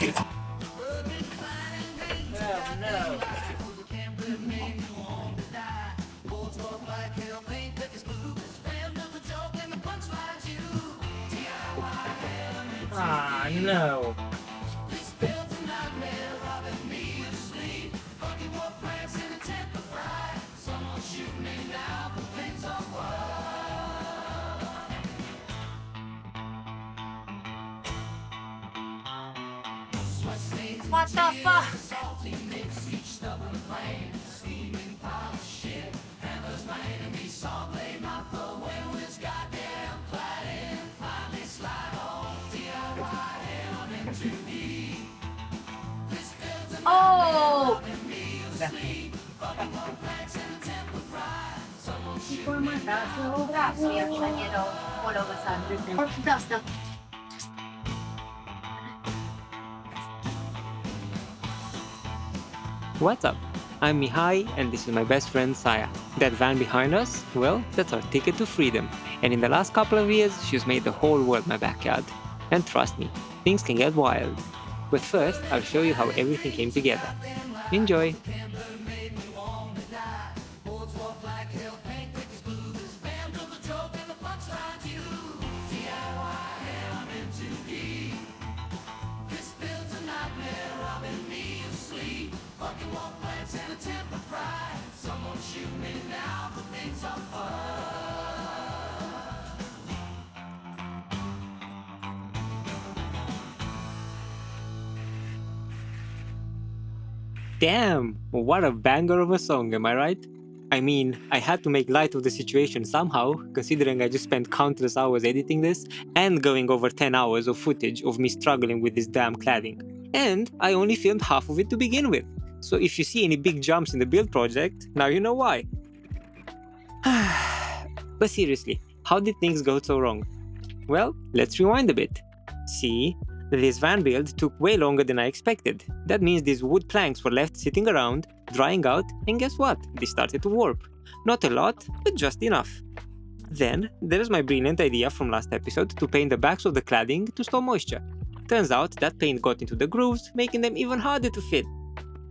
no. Ah, no. What the fuck? Oh! Before my dust all that reaction, you know, all of a sudden. Or dust up. What's up? I'm Mihai and this is my best friend Saya. That van behind us, well, that's our ticket to freedom. And in the last couple of years, she's made the whole world my backyard. And trust me, things can get wild. But first, I'll show you how everything came together. Enjoy! Damn, what a banger of a song, am I right? I mean, I had to make light of the situation somehow, considering I just spent countless hours editing this and going over 10 hours of footage of me struggling with this damn cladding. And I only filmed half of it to begin with. So if you see any big jumps in the build project, now you know why. But seriously, how did things go so wrong? Well, let's rewind a bit. See, this van build took way longer than I expected. That means these wood planks were left sitting around, drying out, and guess what? They started to warp. Not a lot, but just enough. Then, there's my brilliant idea from last episode to paint the backs of the cladding to store moisture. Turns out that paint got into the grooves, making them even harder to fit.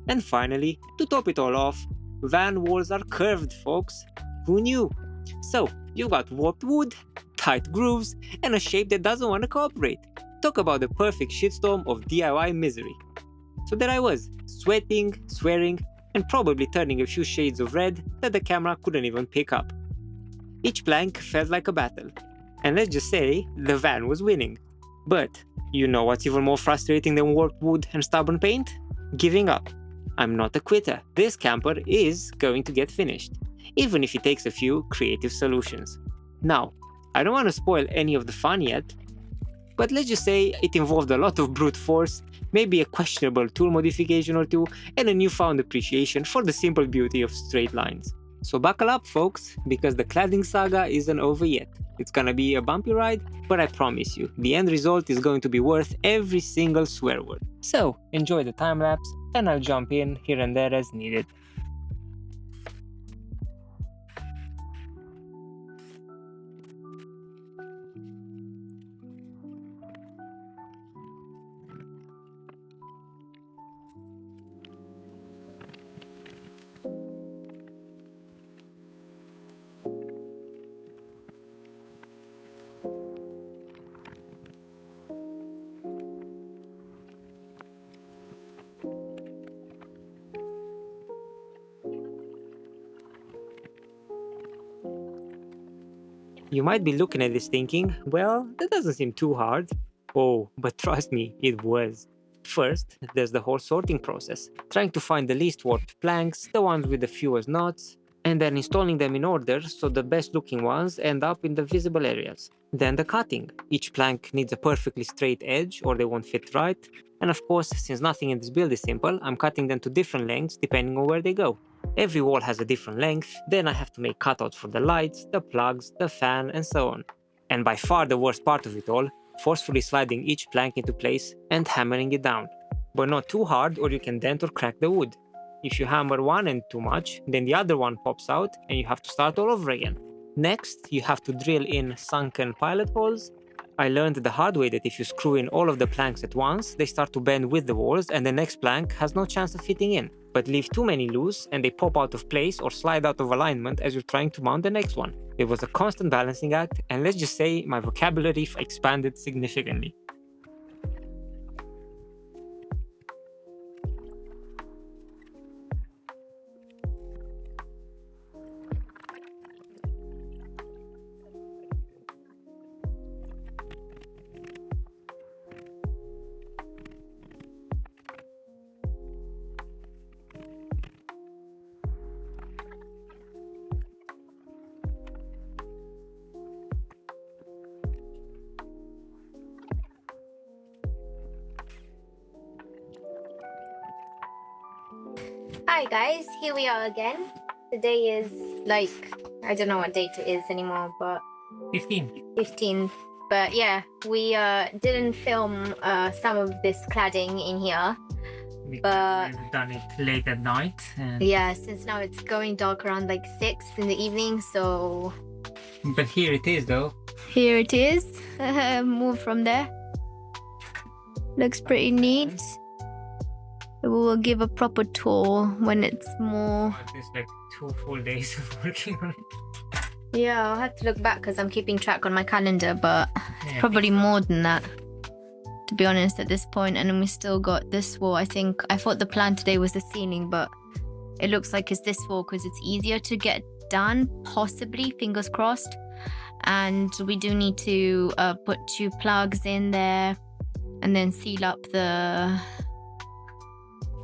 And finally, to top it all off, van walls are curved, folks. Who knew? So, you've got warped wood, tight grooves, and a shape that doesn't want to cooperate. Talk about the perfect shitstorm of DIY misery. So there I was, sweating, swearing, and probably turning a few shades of red that the camera couldn't even pick up. Each plank felt like a battle, and let's just say the van was winning. But you know what's even more frustrating than warped wood and stubborn paint? Giving up. I'm not a quitter. This camper is going to get finished, even if it takes a few creative solutions. Now, I don't want to spoil any of the fun yet, but let's just say it involved a lot of brute force, maybe a questionable tool modification or two, and a newfound appreciation for the simple beauty of straight lines. So buckle up, folks, because the cladding saga isn't over yet. It's gonna be a bumpy ride, but I promise you, the end result is going to be worth every single swear word. So enjoy the time lapse, and I'll jump in here and there as needed. You might be looking at this thinking, well, that doesn't seem too hard. Oh, but trust me, it was. First, there's the whole sorting process, trying to find the least warped planks, the ones with the fewest knots, and then installing them in order so the best looking ones end up in the visible areas. Then the cutting. Each plank needs a perfectly straight edge or they won't fit right. And of course, since nothing in this build is simple, I'm cutting them to different lengths depending on where they go. Every wall has a different length, then I have to make cutouts for the lights, the plugs, the fan, and so on. And by far the worst part of it all, forcefully sliding each plank into place and hammering it down. But not too hard or you can dent or crack the wood. If you hammer one end too much, then the other one pops out and you have to start all over again. Next, you have to drill in sunken pilot holes, I learned the hard way that if you screw in all of the planks at once, they start to bend with the walls and the next plank has no chance of fitting in. But leave too many loose and they pop out of place or slide out of alignment as you're trying to mount the next one. It was a constant balancing act, and let's just say my vocabulary expanded significantly. Hi guys, here we are again. Today is like, I don't know what date it is anymore, but 15th. But yeah, we didn't film some of this cladding in here. But we've done it late at night. And... yeah, since now it's going dark around like 6 in the evening, so... But here it is though. Here it is. Move from there. Looks pretty neat. We will give a proper tour when it's more... It's like 2 full days of working on it. Yeah, I'll have to look back because I'm keeping track on my calendar, but Yeah, probably more than that, to be honest, at this point. And then we still got this wall. I thought the plan today was the ceiling, but it looks like it's this wall because it's easier to get done, possibly, fingers crossed. And we do need to put 2 plugs in there and then seal up the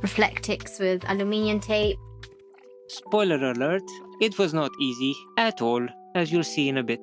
reflectix with aluminium tape. Spoiler alert, it was not easy at all, as you'll see in a bit.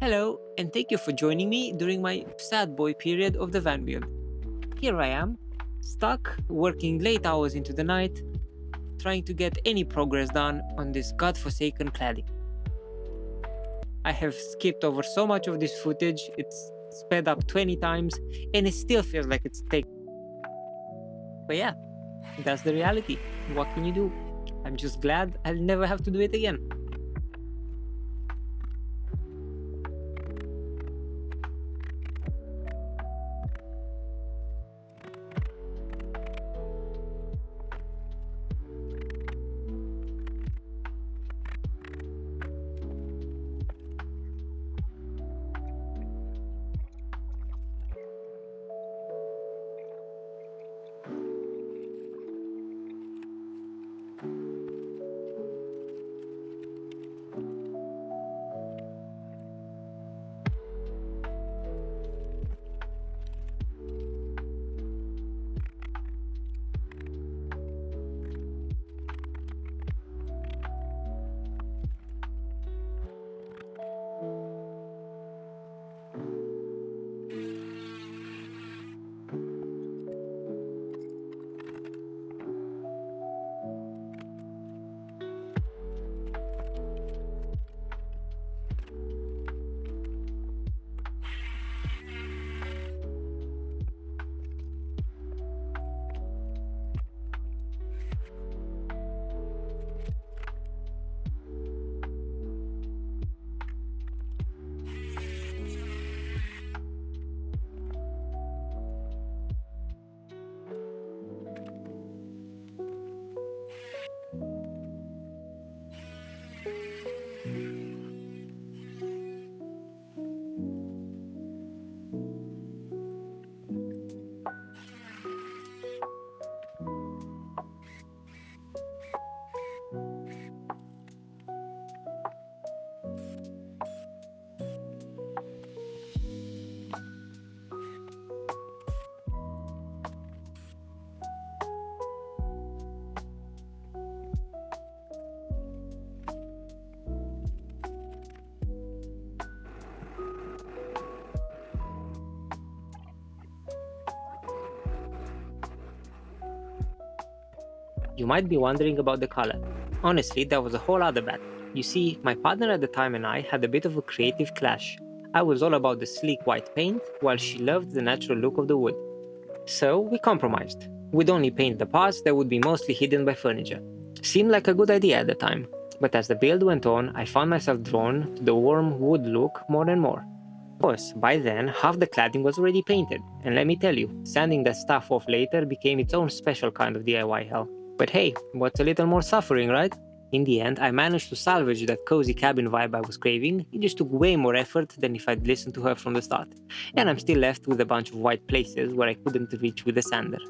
Hello, and thank you for joining me during my sad boy period of the VanBuild. Here I am, stuck, working late hours into the night, trying to get any progress done on this godforsaken cladding. I have skipped over so much of this footage, it's sped up 20 times, and it still feels like it's taken. But yeah, that's the reality. What can you do? I'm just glad I'll never have to do it again. You might be wondering about the color. Honestly, that was a whole other battle. You see, my partner at the time and I had a bit of a creative clash. I was all about the sleek white paint, while she loved the natural look of the wood. So we compromised. We'd only paint the parts that would be mostly hidden by furniture. Seemed like a good idea at the time, but as the build went on, I found myself drawn to the warm wood look more and more. Of course, by then, half the cladding was already painted, and let me tell you, sanding that stuff off later became its own special kind of DIY hell. But hey, what's a little more suffering, right? In the end, I managed to salvage that cozy cabin vibe I was craving. It just took way more effort than if I'd listened to her from the start. And I'm still left with a bunch of white places where I couldn't reach with a sander.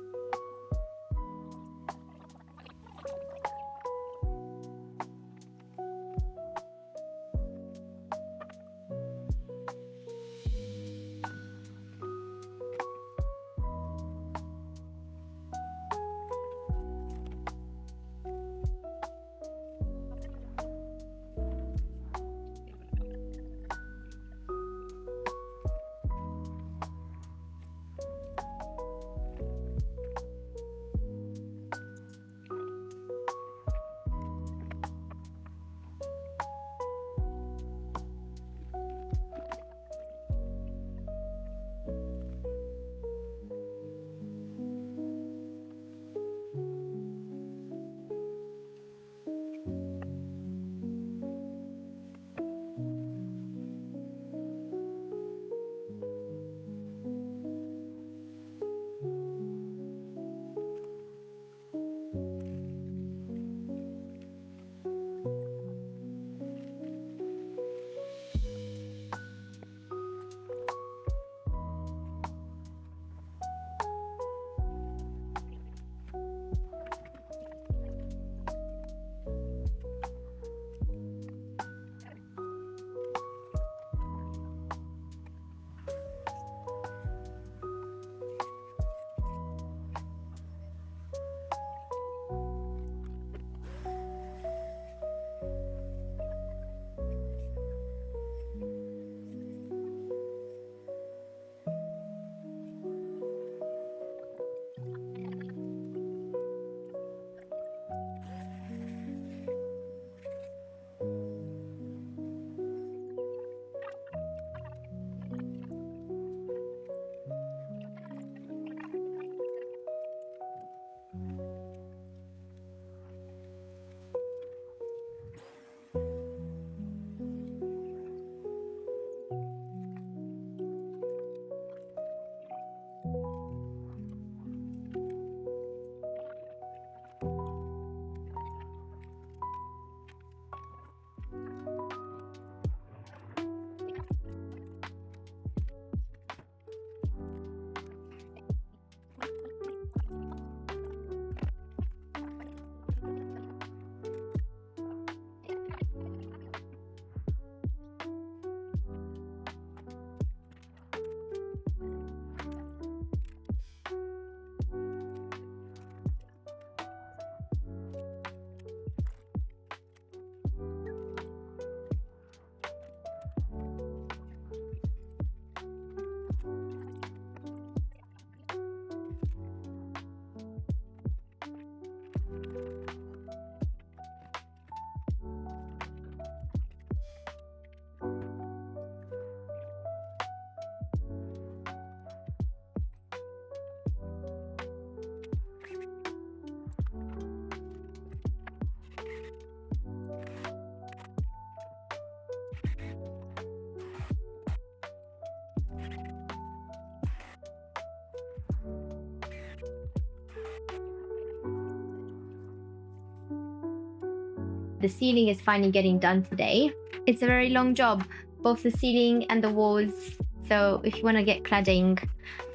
The ceiling is finally getting done today. It's a very long job, both the ceiling and the walls. So if you want to get cladding,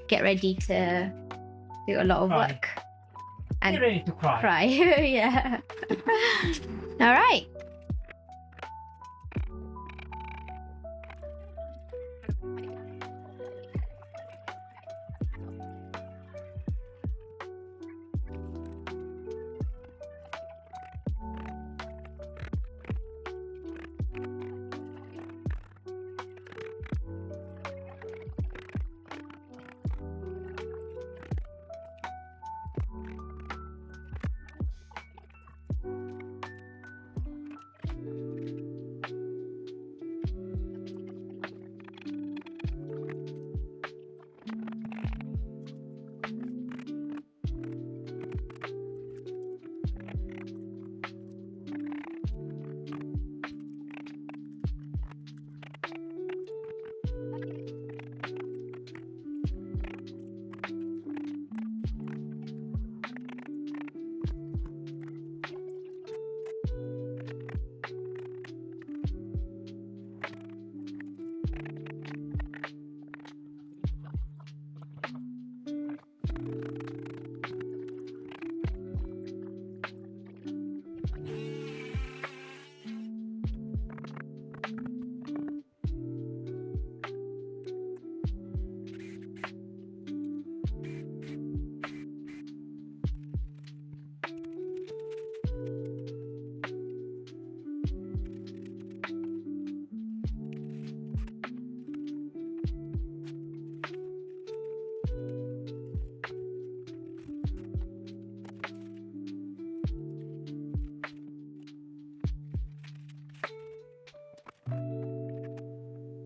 get ready to do a lot of Cry. work. And Get ready to cry. cry. Yeah. All right.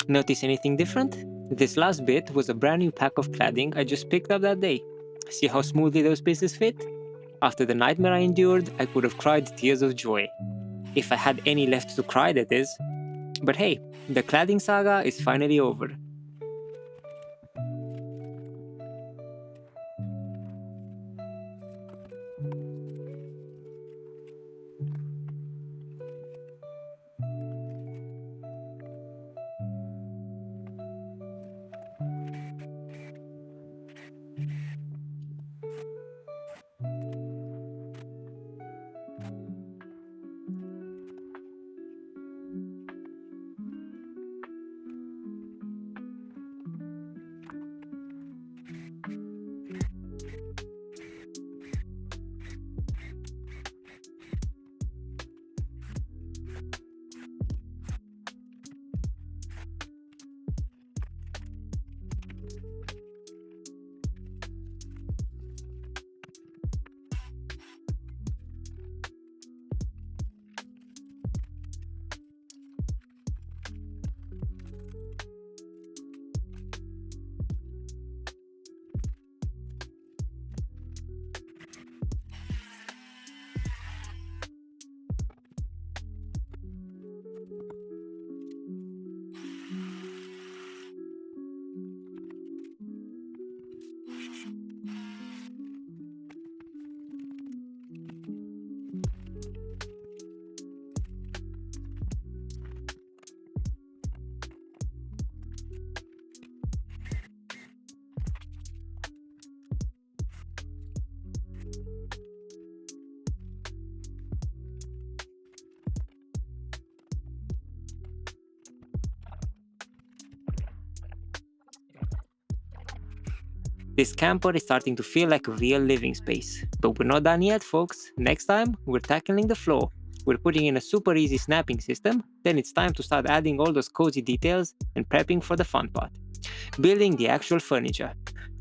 Notice anything different? This last bit was a brand new pack of cladding I just picked up that day. See how smoothly those pieces fit? After the nightmare I endured, I could have cried tears of joy. If I had any left to cry, that is. But hey, the cladding saga is finally over. This camper is starting to feel like a real living space. But we're not done yet, folks. Next time, we're tackling the floor. We're putting in a super easy snapping system, then it's time to start adding all those cozy details and prepping for the fun part. Building the actual furniture.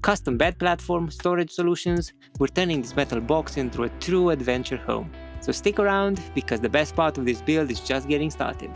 Custom bed platform, storage solutions, we're turning this metal box into a true adventure home. So stick around, because the best part of this build is just getting started.